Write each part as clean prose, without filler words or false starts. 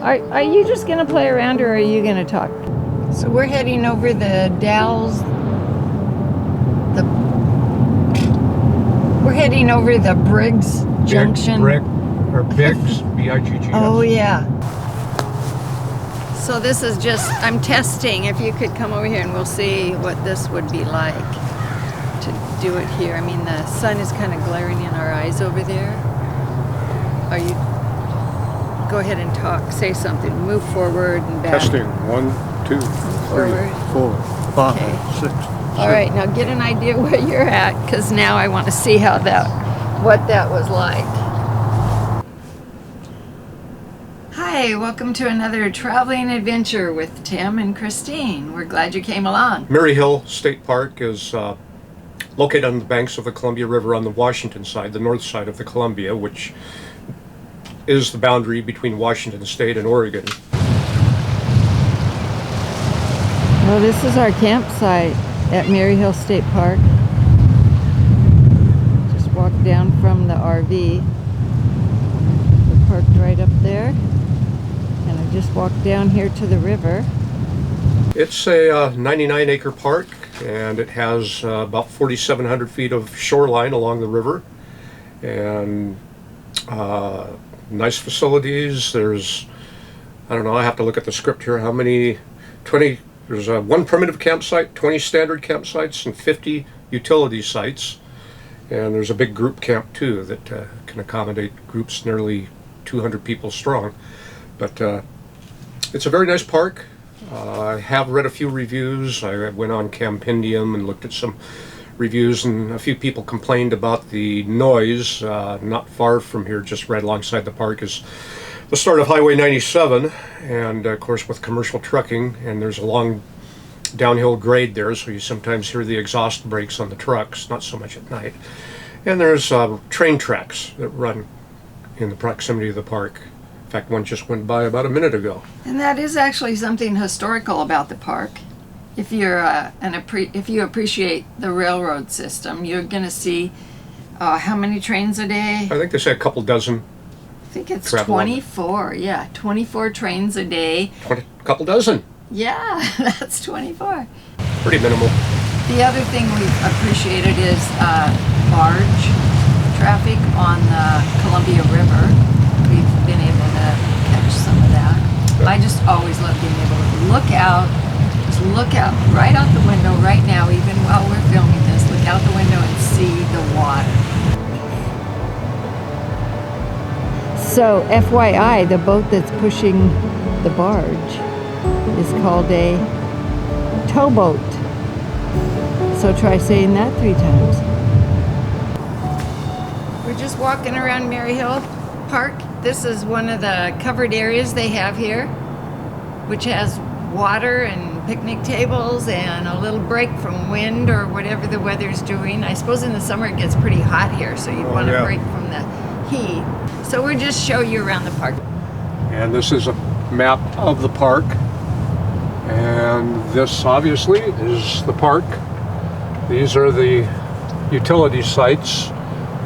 Are you just gonna play around or are you gonna talk? So we're heading over the Dalles. We're heading over the Briggs Junction. Biggs, B-I-G-G-S. Oh yeah. So this is just, I'm testing. If you could come over here and we'll see what this would be like to do it here. I mean, the sun is kind of glaring in our eyes over there. Are you? Go ahead and talk. Say something. Move forward and back. Testing. 1, 2, 3, Forward. 4, 5, Okay. 6. All right, now get an idea where you're at, because now I want to see how what that was like. Hi, welcome to another traveling adventure with Tim and Christine. We're glad you came along. Maryhill State Park is located on the banks of the Columbia River on the Washington side, the north side of the Columbia, which is the boundary between Washington State and Oregon. Well, this is our campsite at Maryhill State Park. Just walked down from the RV. We're parked right up there. And I just walked down here to the river. It's a 99-acre park, and it has about 4,700 feet of shoreline along the river. And nice facilities. There's, I don't know, I have to look at the script here, how many, 20, there's one primitive campsite, 20 standard campsites, and 50 utility sites. And there's a big group camp too that can accommodate groups nearly 200 people strong. But it's a very nice park. I have read a few reviews. I went on Campendium and looked at some reviews, and a few people complained about the noise. Not far from here, just right alongside the park, is the start of Highway 97, and of course with commercial trucking, and there's a long downhill grade there, so you sometimes hear the exhaust brakes on the trucks, not so much at night. And there's train tracks that run in the proximity of the park. In fact, one just went by about a minute ago. And that is actually something historical about the park. If you're if you appreciate the railroad system, you're going to see how many trains a day? I think they say a couple dozen. I think it's 24. Yeah, 24 trains a day. A couple dozen. Yeah, that's 24. Pretty minimal. The other thing we've appreciated is barge traffic on the Columbia River. We've been able to catch some of that. Yeah. I just always love being able to look out right out the window right now, even while we're filming this, look out the window and see the water. So FYI, the boat that's pushing the barge is called a towboat. So try saying that 3 times. We're just walking around Maryhill Park. This is one of the covered areas they have here, which has water and picnic tables and a little break from wind or whatever the weather's doing. I suppose in the summer it gets pretty hot here, so you'd want to break from the heat. So we'll just show you around the park. And this is a map of the park. And this obviously is the park. These are the utility sites.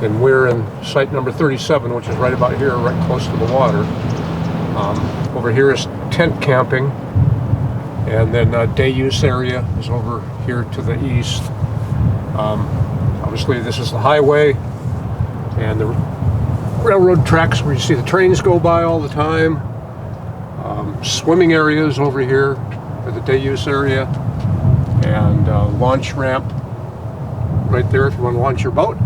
And we're in site number 37, which is right about here, right close to the water. Over here is tent camping. And then day use area is over here to the east. Obviously this is the highway and the railroad tracks where you see the trains go by all the time. Swimming areas over here for the day use area, and launch ramp right there if you want to launch your boat.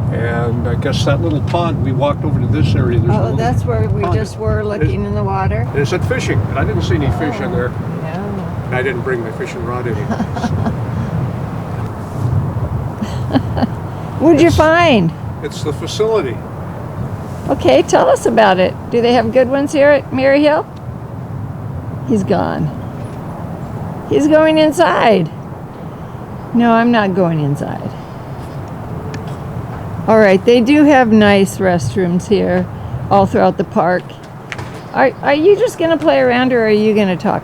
And I guess that little pond, we walked over to this area. Oh, that's where we just were looking in the water. And it said fishing, and I didn't see any fish in there. No. And I didn't bring my fishing rod anyway. What'd you find? It's the facility. Okay, tell us about it. Do they have good ones here at Maryhill? He's gone. He's going inside. No, I'm not going inside. All right, they do have nice restrooms here all throughout the park. Are you just going to play around or are you going to talk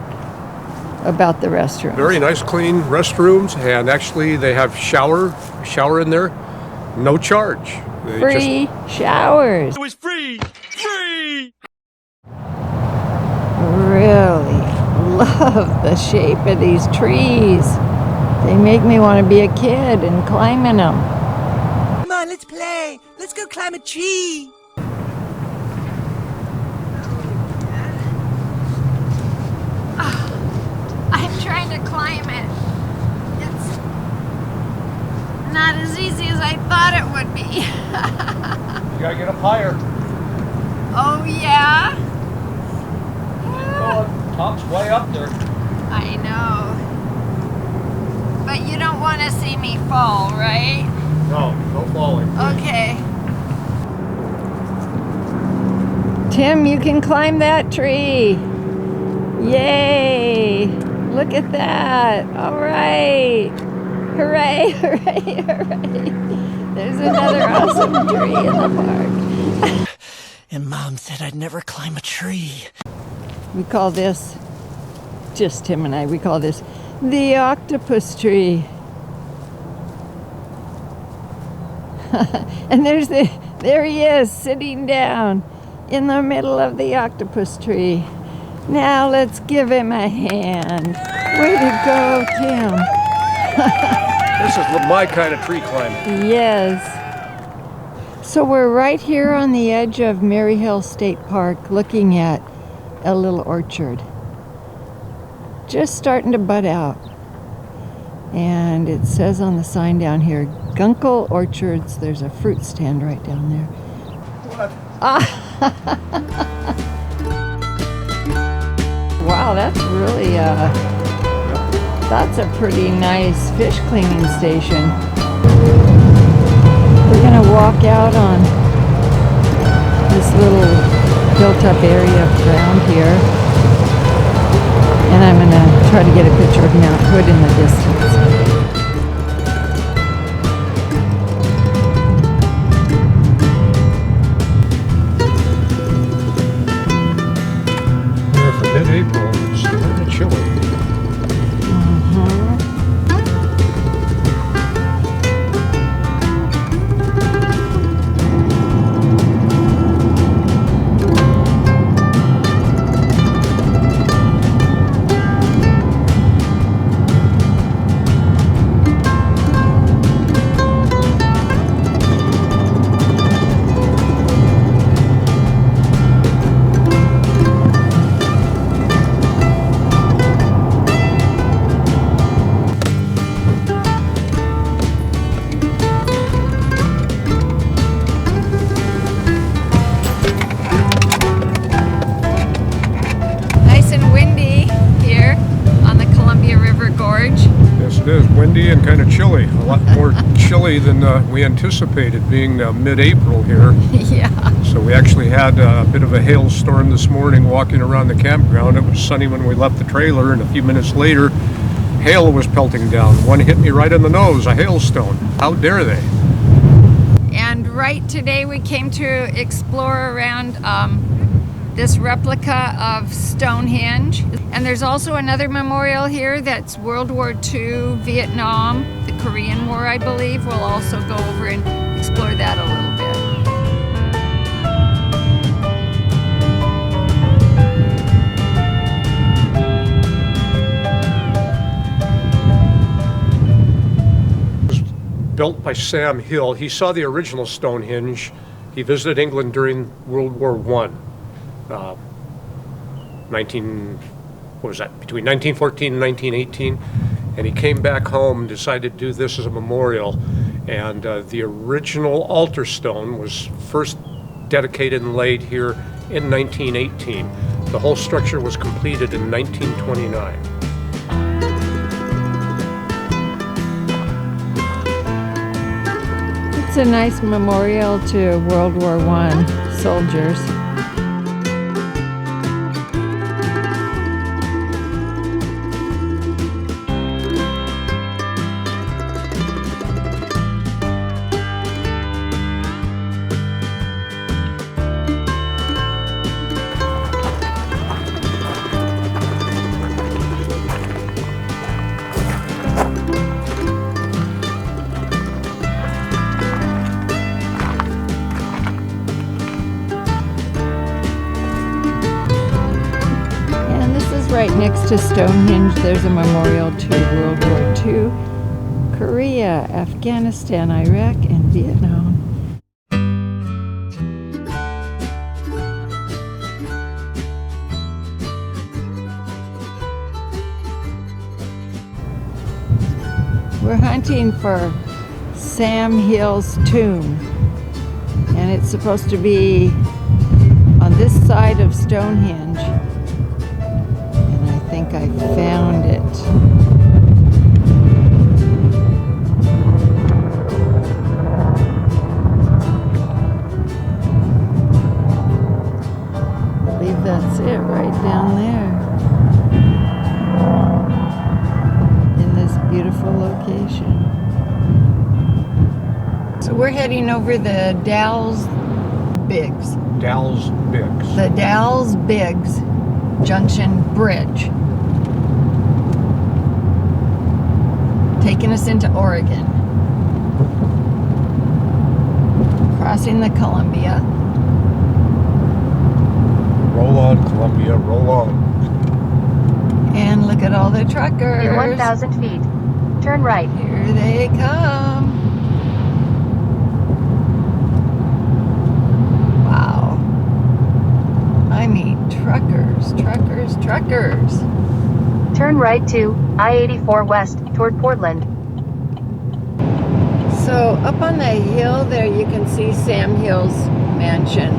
about the restrooms? Very nice, clean restrooms, and actually they have shower in there, no charge. Free showers. It was free! Free! really love the shape of these trees. They make me want to be a kid and climbing them. Come on, let's play. Let's go climb a tree. I'm trying to climb it. It's not as easy as I thought it would be. You gotta get up higher. Oh yeah? Top's way up there. I know. But you don't want to see me fall, right? No falling. Okay. Tim, you can climb that tree. Yay! Look at that. All right. Hooray, hooray, hooray. There's another awesome tree in the park. And Mom said I'd never climb a tree. We call this, just Tim and I, we call this the octopus tree. And there he is, sitting down in the middle of the octopus tree. Now let's give him a hand. Way to go, Tim. This is my kind of tree climbing. Yes. So we're right here on the edge of Maryhill State Park looking at a little orchard. Just starting to bud out. And it says on the sign down here, Gunkel Orchards. There's a fruit stand right down there. What? Wow, that's really that's a pretty nice fish cleaning station. We're gonna walk out on this little built-up area of ground here, and I'm gonna try to get a picture of Mount Hood in the distance. For mid-April, it's a little chilly. Gorge. Yes, it is windy and kind of chilly. A lot more chilly than we anticipated, being mid-April here. Yeah. So we actually had a bit of a hailstorm this morning walking around the campground. It was sunny when we left the trailer, and a few minutes later, hail was pelting down. One hit me right in the nose, a hailstone. How dare they? And right today we came to explore around this replica of Stonehenge. And there's also another memorial here that's World War II, Vietnam, the Korean War, I believe. We'll also go over and explore that a little bit. Built by Sam Hill. He saw the original Stonehenge. He visited England during World War I. Between 1914 and 1918, and he came back home and decided to do this as a memorial. And the original altar stone was first dedicated and laid here in 1918. The whole structure was completed in 1929. It's a nice memorial to World War I soldiers. right next to Stonehenge, there's a memorial to World War II, Korea, Afghanistan, Iraq, and Vietnam. We're hunting for Sam Hill's tomb, and it's supposed to be on this side of Stonehenge, and I think I found it. I believe that's it right down there in this beautiful location. So we're heading over the Dalles Biggs. Dalles Biggs. The Dalles Biggs Junction Bridge. Taking us into Oregon. Crossing the Columbia. Roll on, Columbia, roll on. And look at all the truckers. In 1,000 feet, turn right. Here they come. Wow. I mean, truckers, truckers, truckers. Turn right to I-84 West toward Portland. So up on the hill there, you can see Sam Hill's mansion.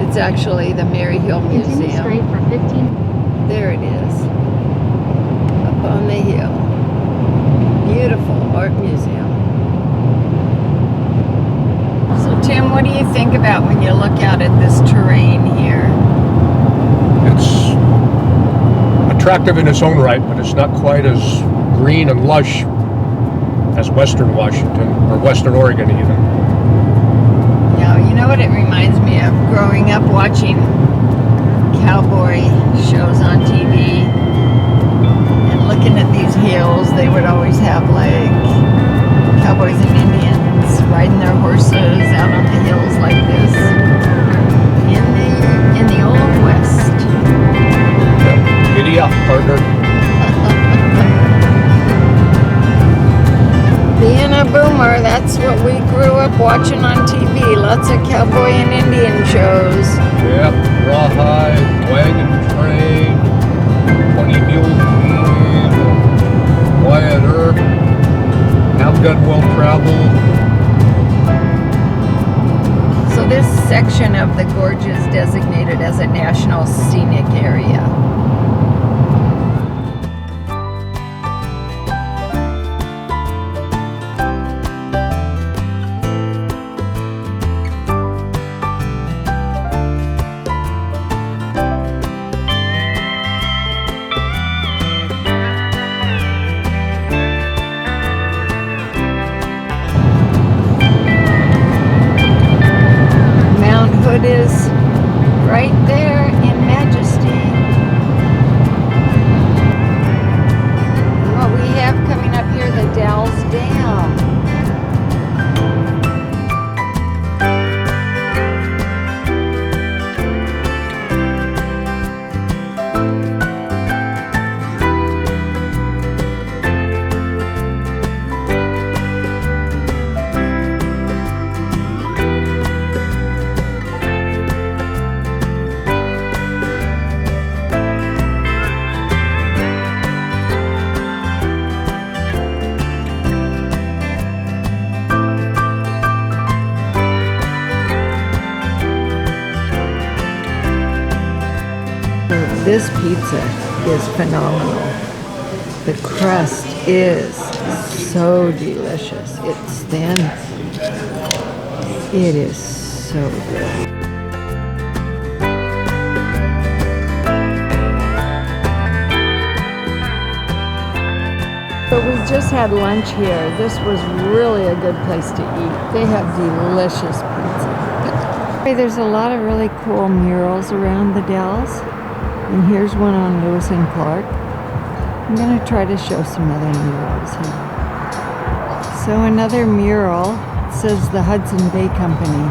It's actually the Maryhill Continue Museum. straight for 15. There it is. Up on the hill. Beautiful art museum. So Tim, what do you think about when you look out at this terrain here? It's attractive in its own right, but it's not quite as green and lush as Western Washington, or Western Oregon even. Now, you know what it reminds me of? Growing up watching cowboy shows on TV and looking at these hills, they would always have like cowboys and Indians riding their horses out on the hills like this in the old West. Giddy up, partner. Being a boomer, that's what we grew up watching on TV. Lots of cowboy and Indian shows. Yep, rawhide, wagon train, 20 mule team, Wyatt Earp, outgun well traveled. So this section of the gorge is designated as a National Scenic Area. It is right there in majesty. And what we have coming up here, the Dalles Dam. This pizza is phenomenal. The crust is so delicious. It's thin. It is so good. So we just had lunch here. This was really a good place to eat. They have delicious pizza. There's a lot of really cool murals around the Dalles. And here's one on Lewis and Clark. I'm going to try to show some other murals here. So another mural says the Hudson Bay Company.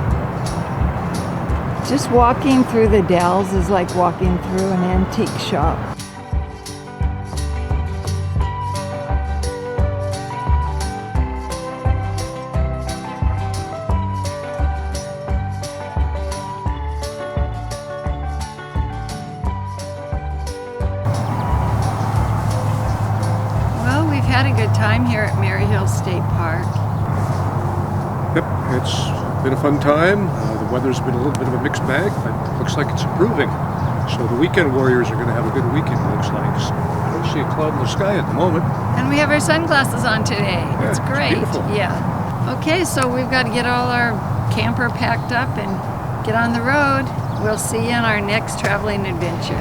Just walking through the Dalles is like walking through an antique shop. had a good time here at Maryhill State Park. Yep, it's been a fun time. The weather's been a little bit of a mixed bag, but it looks like it's improving. So the weekend warriors are going to have a good weekend, it looks like. So I don't see a cloud in the sky at the moment. And we have our sunglasses on today. Yeah, It's it's great. beautiful. Yeah. Okay, so we've got to get all our camper packed up and get on the road. We'll see you on our next traveling adventure.